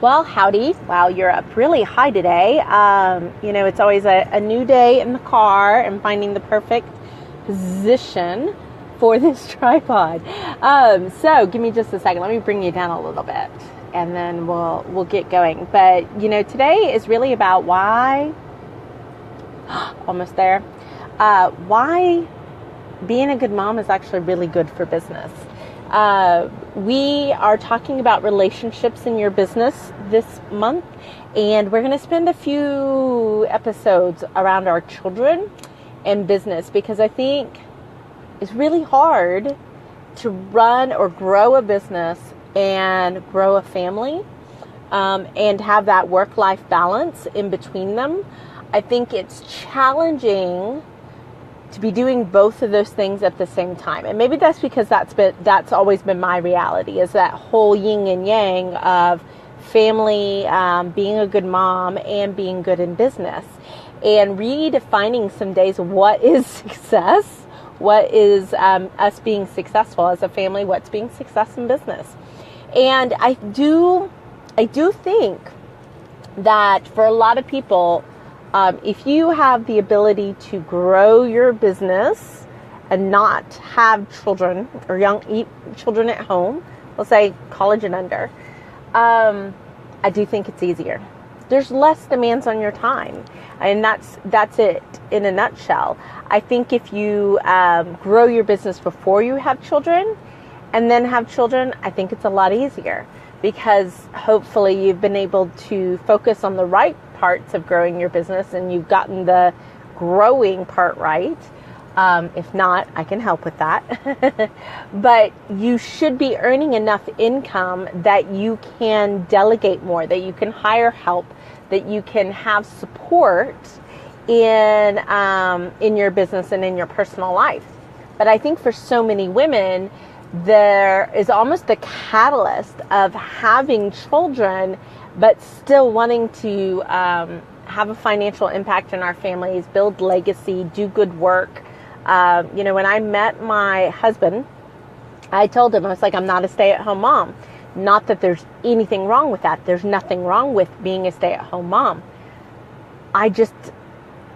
Well, howdy. Wow, you're up really high today. It's always a new day in the car and finding the perfect position for this tripod. So give me just a second. Let me bring you down a little bit and then we'll get going. But, today is really about why, almost there, why being a good mom is actually really good for business. We are talking about relationships in your business this month, and we're going to spend a few episodes around our children and business, because I think it's really hard to run or grow a business and grow a family, and have that work-life balance in between them. I think it's challenging to be doing both of those things at the same time. And maybe that's because that's always been my reality, is that whole yin and yang of family, being a good mom and being good in business, and redefining some days what is success, what is us being successful as a family, what's being success in business. And I do think that for a lot of people, if you have the ability to grow your business and not have children or young children at home, let's say college and under, I do think it's easier. There's less demands on your time, and that's it in a nutshell. I think if you grow your business before you have children and then have children, I think it's a lot easier, because hopefully you've been able to focus on the right parts of growing your business and you've gotten the growing part right. If not, I can help with that. But you should be earning enough income that you can delegate more, that you can hire help, that you can have support in your business and in your personal life. But I think for so many women, there is almost a catalyst of having children, but still wanting to have a financial impact in our families, build legacy, do good work. When I met my husband, I told him, I was like, I'm not a stay-at-home mom. Not that there's anything wrong with that. There's nothing wrong with being a stay-at-home mom. I just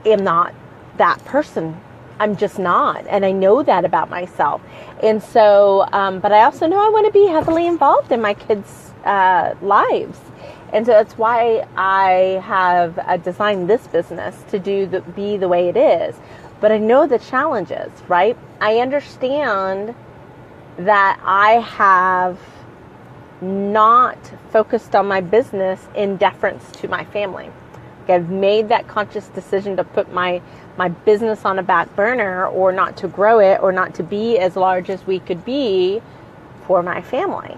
am not that person. I'm just not. And I know that about myself. And so, but I also know I want to be heavily involved in my kids' lives. And so that's why I have designed this business to be the way it is. But I know the challenges, right? I understand that I have not focused on my business in deference to my family. I've made that conscious decision to put my business on a back burner, or not to grow it, or not to be as large as we could be for my family,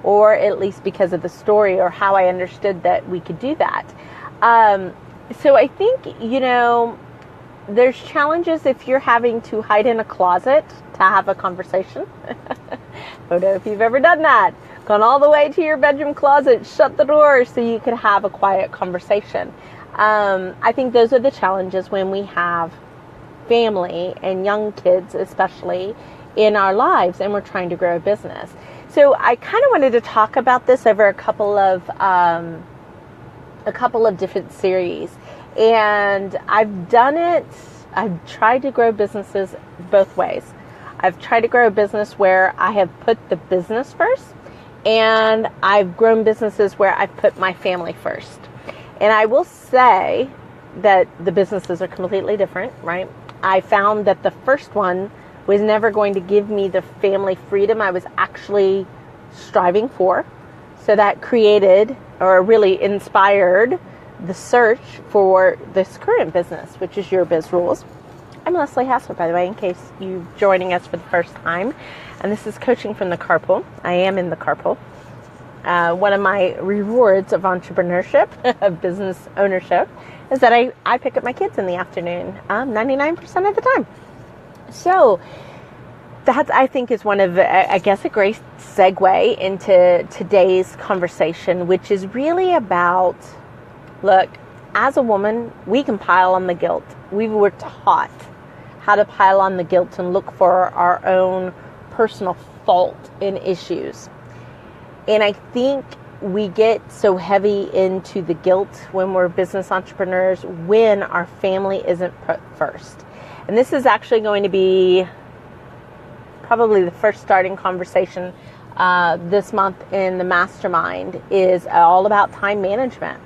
or at least because of the story or how I understood that we could do that. So I think, there's challenges if you're having to hide in a closet to have a conversation. I don't know if you've ever done that. Gone all the way to your bedroom closet, shut the door so you could have a quiet conversation. I think those are the challenges when we have family and young kids, especially in our lives, and we're trying to grow a business. So I kind of wanted to talk about this over a couple of different series, and I've done it. I've tried to grow businesses both ways. I've tried to grow a business where I have put the business first, and I've grown businesses where I've put my family first. And I will say that the businesses are completely different, right? I found that the first one was never going to give me the family freedom I was actually striving for. So that created, or really inspired, the search for this current business, which is Your Biz Rules. I'm Leslie Hassler, by the way, in case you're joining us for the first time. And this is coaching from the Carpool. I am in the Carpool. One of my rewards of entrepreneurship, of business ownership, is that I pick up my kids in the afternoon 99% of the time. So that, I think, is one of, I guess, a great segue into today's conversation, which is really about, look, as a woman, we can pile on the guilt. We were taught how to pile on the guilt and look for our own personal fault in issues. And I think we get so heavy into the guilt when we're business entrepreneurs when our family isn't put first. And this is actually going to be probably the first starting conversation this month in the mastermind, is all about time management.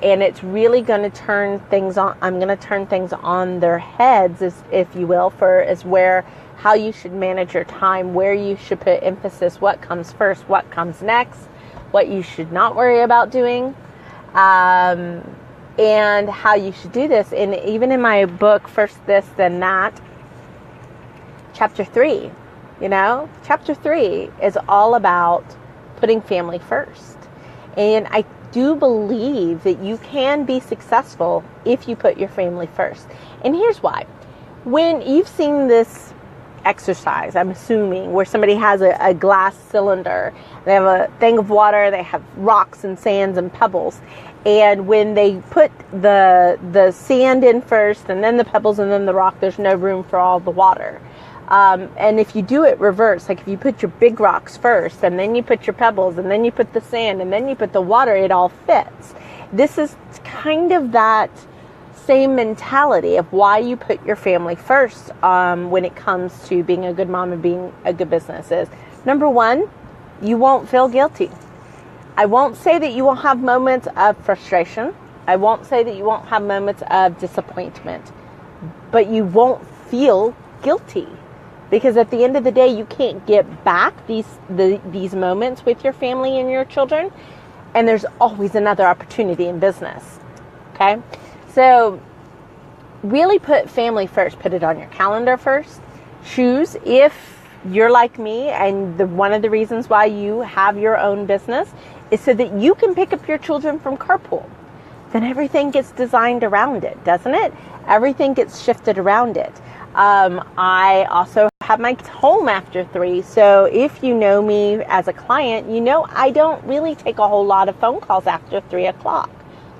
And it's really going to turn things on. I'm going to turn things on their heads, if you will, how you should manage your time, where you should put emphasis, what comes first, what comes next, what you should not worry about doing, and how you should do this. And even in my book, First This, Then That, chapter 3, chapter 3 is all about putting family first. And I do believe that you can be successful if you put your family first. And here's why. When you've seen this exercise, I'm assuming, where somebody has a glass cylinder, they have a thing of water, they have rocks and sands and pebbles, and when they put the sand in first and then the pebbles and then the rock, there's no room for all the water. And if you do it reverse, like if you put your big rocks first and then you put your pebbles and then you put the sand and then you put the water, it all fits. This is kind of that same mentality of why you put your family first when it comes to being a good mom and being a good business is, number one, you won't feel guilty. I won't say that you won't have moments of frustration. I won't say that you won't have moments of disappointment, but you won't feel guilty. Because at the end of the day, you can't get back these moments with your family and your children. And there's always another opportunity in business. Okay? So really put family first. Put it on your calendar first. Choose, if you're like me, and one of the reasons why you have your own business is so that you can pick up your children from Carpool. Then everything gets designed around it, doesn't it? Everything gets shifted around it. I also have my home after 3. So if you know me as a client, you know I don't really take a whole lot of phone calls after 3 o'clock.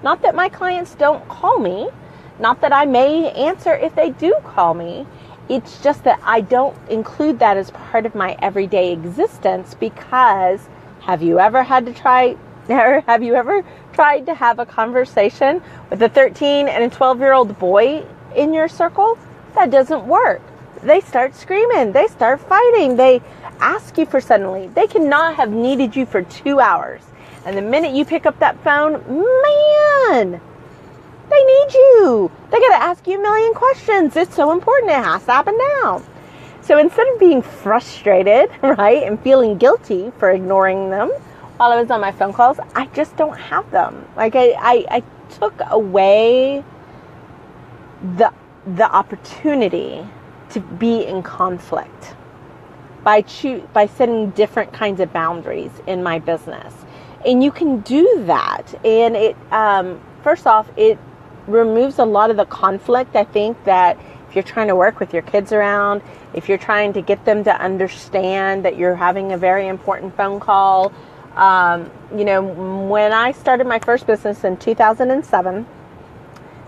Not that my clients don't call me. Not that I may answer if they do call me. It's just that I don't include that as part of my everyday existence, because have you ever tried to have a conversation with a 13 and a 12-year-old boy in your circle? That doesn't work. They start screaming. They start fighting. They ask you for suddenly. They cannot have needed you for 2 hours. And the minute you pick up that phone, man, they need you. They got to ask you a million questions. It's so important. It has to happen now. So instead of being frustrated, right, and feeling guilty for ignoring them while I was on my phone calls, I just don't have them. Like I took away the opportunity to be in conflict by setting different kinds of boundaries in my business. And you can do that. And it, first off, it removes a lot of the conflict. I think that if you're trying to work with your kids around, if you're trying to get them to understand that you're having a very important phone call, when I started my first business in 2007,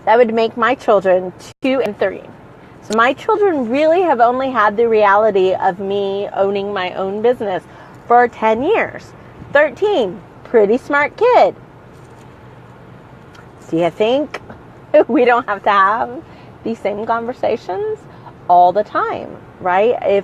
that would make my children 2 and 3. So my children really have only had the reality of me owning my own business for 10 years. 13, pretty smart kid. Do you think we don't have to have these same conversations all the time, right?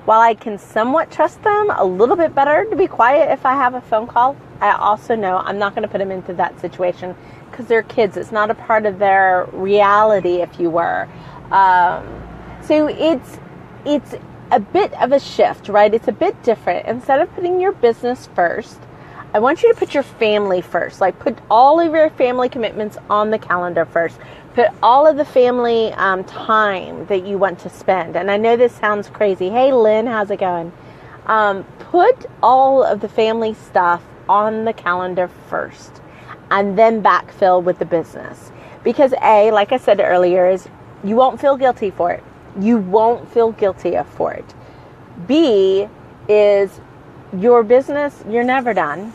While I can somewhat trust them a little bit better to be quiet if I have a phone call, I also know I'm not going to put them into that situation because they're kids. It's not a part of their reality, if you were. So it's a bit of a shift, right? It's a bit different. Instead of putting your business first, I want you to put your family first. Like, put all of your family commitments on the calendar first. Put all of the family time that you want to spend. And I know this sounds crazy. Hey, Lynn, how's it going? Put all of the family stuff on the calendar first, and then backfill with the business. Because A, like I said earlier, is you won't feel guilty for it. You won't feel guilty for it. B is your business, you're never done.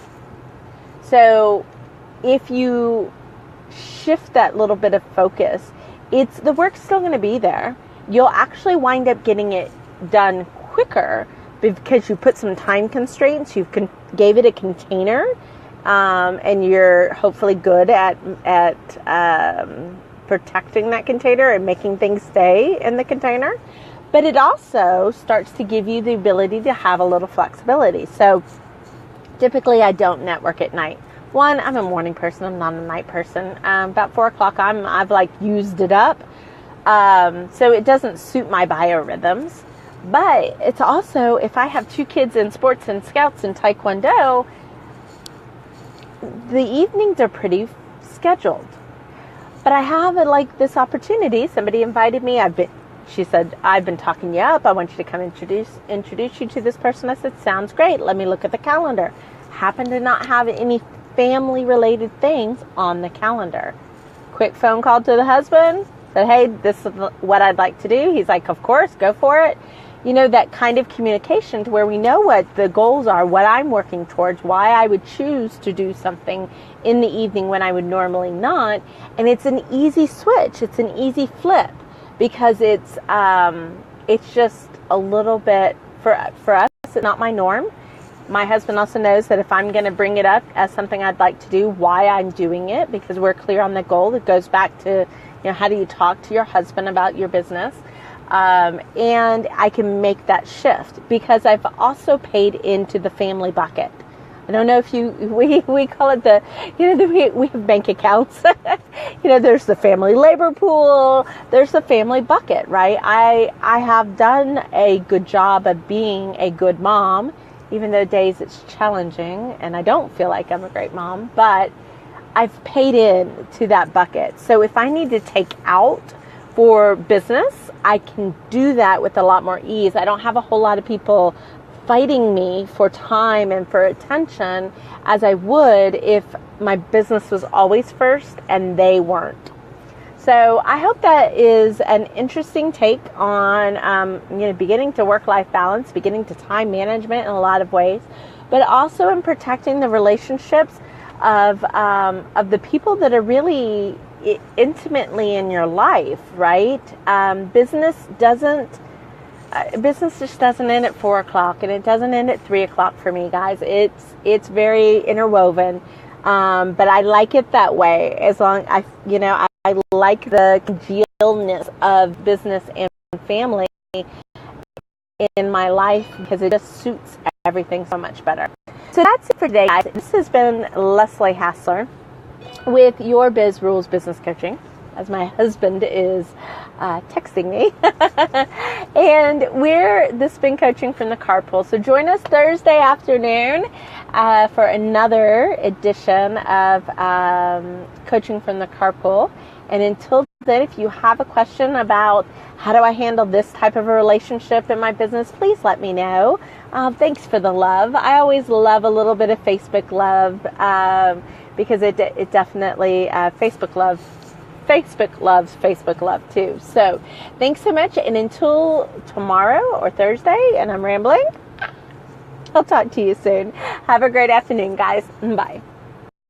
So if you shift that little bit of focus, the work's still going to be there. You'll actually wind up getting it done quicker because you put some time constraints. You gave it a container, and you're hopefully good at protecting that container and making things stay in the container. But it also starts to give you the ability to have a little flexibility. So typically I don't network at night. One, I'm a morning person. I'm not a night person. About 4 o'clock, I've like used it up. So it doesn't suit my biorhythms. But it's also, if I have 2 kids in sports and scouts and taekwondo, the evenings are pretty scheduled. But I have like this opportunity. Somebody invited me. She said, I've been talking you up. I want you to come introduce you to this person. I said, sounds great. Let me look at the calendar. Happen to not have any family related things on the calendar. Quick phone call to the husband. Said, hey, this is what I'd like to do. He's like, of course, go for it. You know, that kind of communication to where we know what the goals are, what I'm working towards, why I would choose to do something in the evening when I would normally not. And it's an easy switch. It's an easy flip because it's just a little bit, for us, it's not my norm. My husband also knows that if I'm going to bring it up as something I'd like to do, why I'm doing it, because we're clear on the goal. It goes back to, how do you talk to your husband about your business? And I can make that shift because I've also paid into the family bucket. I don't know if we call it we have bank accounts. There's the family labor pool. There's the family bucket, right? I have done a good job of being a good mom, even though days it's challenging and I don't feel like I'm a great mom, but I've paid in to that bucket. So if I need to take out for business, I can do that with a lot more ease. I don't have a whole lot of people fighting me for time and for attention as I would if my business was always first and they weren't. So I hope that is an interesting take on, beginning to work-life balance, beginning to time management in a lot of ways, but also in protecting the relationships of the people that are really intimately in your life, right? Business just doesn't end at 4 o'clock, and it doesn't end at 3 o'clock for me, guys. It's very interwoven, but I like it that way. As long I like the congealness of business and family in my life because it just suits everything so much better. So that's it for today, guys. This has been Leslie Hassler with Your Biz Rules Business Coaching, as my husband is texting me. And this has been coaching from the Carpool. So join us Thursday afternoon for another edition of coaching from the Carpool. And until then, if you have a question about how do I handle this type of a relationship in my business, please let me know. Thanks for the love. I always love a little bit of Facebook love because it definitely, Facebook loves Facebook love too. So thanks so much. And until tomorrow or Thursday, and I'm rambling, I'll talk to you soon. Have a great afternoon, guys. Bye.